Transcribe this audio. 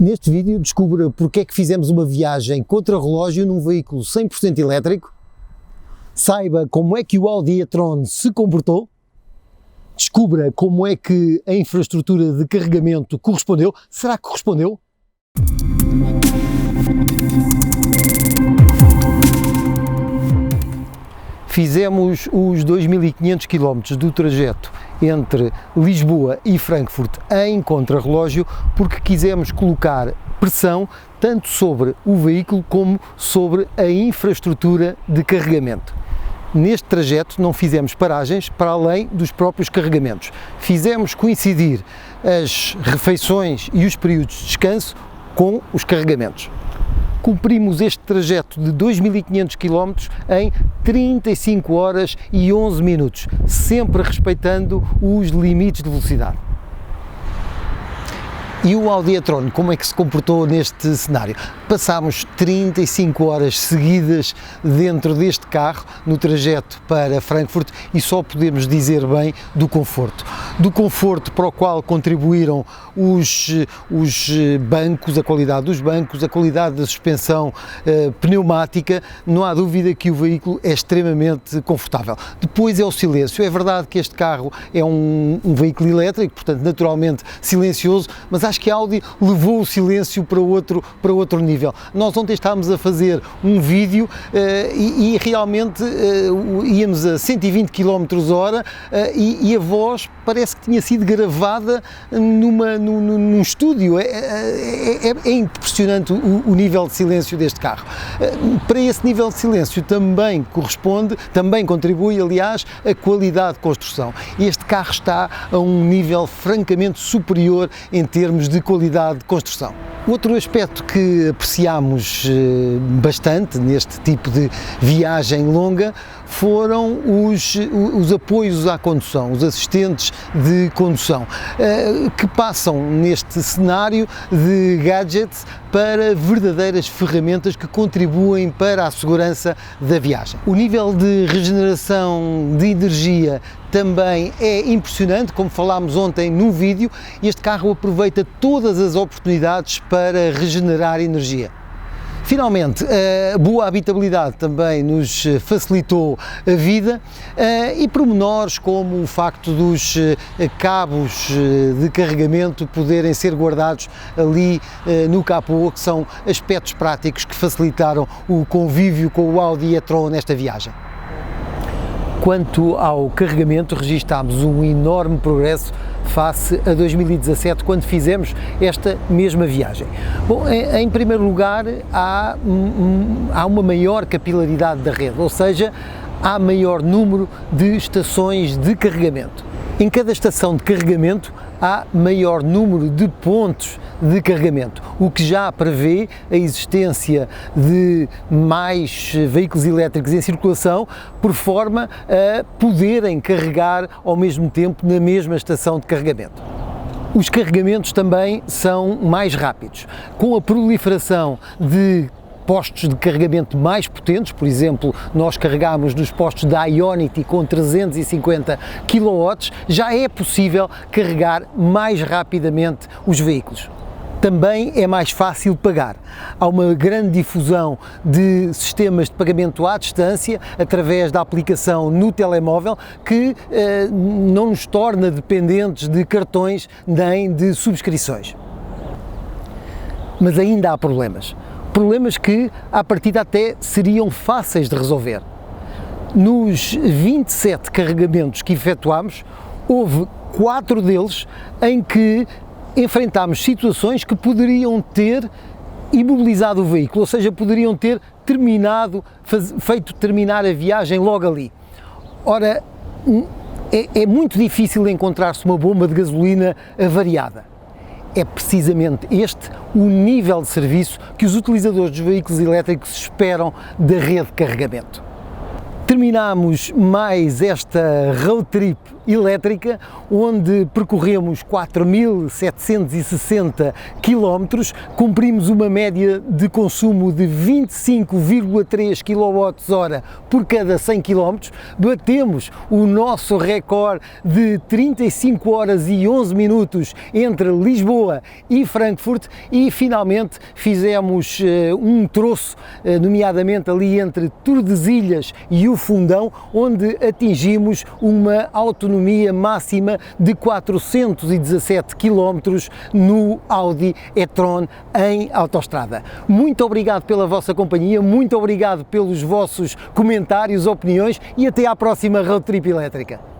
Neste vídeo descubra porque é que fizemos uma viagem contra-relógio num veículo 100% elétrico, saiba como é que o Audi e-tron se comportou, descubra como é que a infraestrutura de carregamento correspondeu. Será que correspondeu? Fizemos os 2.500 km do trajeto entre Lisboa e Frankfurt em contrarrelógio porque quisemos colocar pressão tanto sobre o veículo como sobre a infraestrutura de carregamento. Neste trajeto não fizemos paragens para além dos próprios carregamentos. Fizemos coincidir as refeições e os períodos de descanso com os carregamentos. Cumprimos este trajeto de 2.500 km em 35 horas e 11 minutos, sempre respeitando os limites de velocidade. E o Audi e-tron, como é que se comportou neste cenário? Passámos 35 horas seguidas dentro deste carro, no trajeto para Frankfurt, e só podemos dizer bem do conforto. Do conforto para o qual contribuíram os bancos, a qualidade dos bancos, a qualidade da suspensão pneumática. Não há dúvida que o veículo é extremamente confortável. Depois é o silêncio. É verdade que este carro é um veículo elétrico, portanto naturalmente silencioso, mas acho que a Audi levou o silêncio para outro nível. Nós ontem estávamos a fazer um vídeo e realmente íamos a 120 km/h e a voz parece que tinha sido gravada num estúdio. É impressionante o nível de silêncio deste carro. Para esse nível de silêncio também contribui, aliás, a qualidade de construção. Este carro está a um nível francamente superior em termos de qualidade de construção. Outro aspecto que apreciámos bastante neste tipo de viagem longa foram os apoios à condução, os assistentes de condução, que passam neste cenário de gadgets para verdadeiras ferramentas que contribuem para a segurança da viagem. O nível de regeneração de energia também é impressionante, como falámos ontem no vídeo. Este carro aproveita todas as oportunidades para regenerar energia. Finalmente, a boa habitabilidade também nos facilitou a vida e pormenores como o facto dos cabos de carregamento poderem ser guardados ali no capô, que são aspectos práticos que facilitaram o convívio com o Audi e-tron nesta viagem. Quanto ao carregamento, registámos um enorme progresso face a 2017, quando fizemos esta mesma viagem. Bom, em primeiro lugar, há uma maior capilaridade da rede, ou seja, há maior número de estações de carregamento. Em cada estação de carregamento há maior número de pontos de carregamento, o que já prevê a existência de mais veículos elétricos em circulação, por forma a poderem carregar ao mesmo tempo na mesma estação de carregamento. Os carregamentos também são mais rápidos, com a proliferação de postos de carregamento mais potentes. Por exemplo, nós carregamos nos postos da Ionity com 350 kW, já é possível carregar mais rapidamente os veículos. Também é mais fácil pagar. Há uma grande difusão de sistemas de pagamento à distância através da aplicação no telemóvel que não nos torna dependentes de cartões nem de subscrições. Mas ainda há problemas que à partida até seriam fáceis de resolver. Nos 27 carregamentos que efetuámos, houve 4 deles em que enfrentámos situações que poderiam ter imobilizado o veículo, ou seja, poderiam ter feito terminar a viagem logo ali. Ora, é muito difícil encontrar-se uma bomba de gasolina avariada. É precisamente este o nível de serviço que os utilizadores dos veículos elétricos esperam da rede de carregamento. Terminamos mais esta road trip elétrica, onde percorremos 4.760 km, cumprimos uma média de consumo de 25,3 kWh por cada 100 km, batemos o nosso recorde de 35 horas e 11 minutos entre Lisboa e Frankfurt e finalmente fizemos um troço, nomeadamente ali entre Tordesilhas e o Fundão, onde atingimos uma autonomia máxima de 417 km no Audi e-tron em autoestrada. Muito obrigado pela vossa companhia, muito obrigado pelos vossos comentários, opiniões e até à próxima Road Trip Elétrica.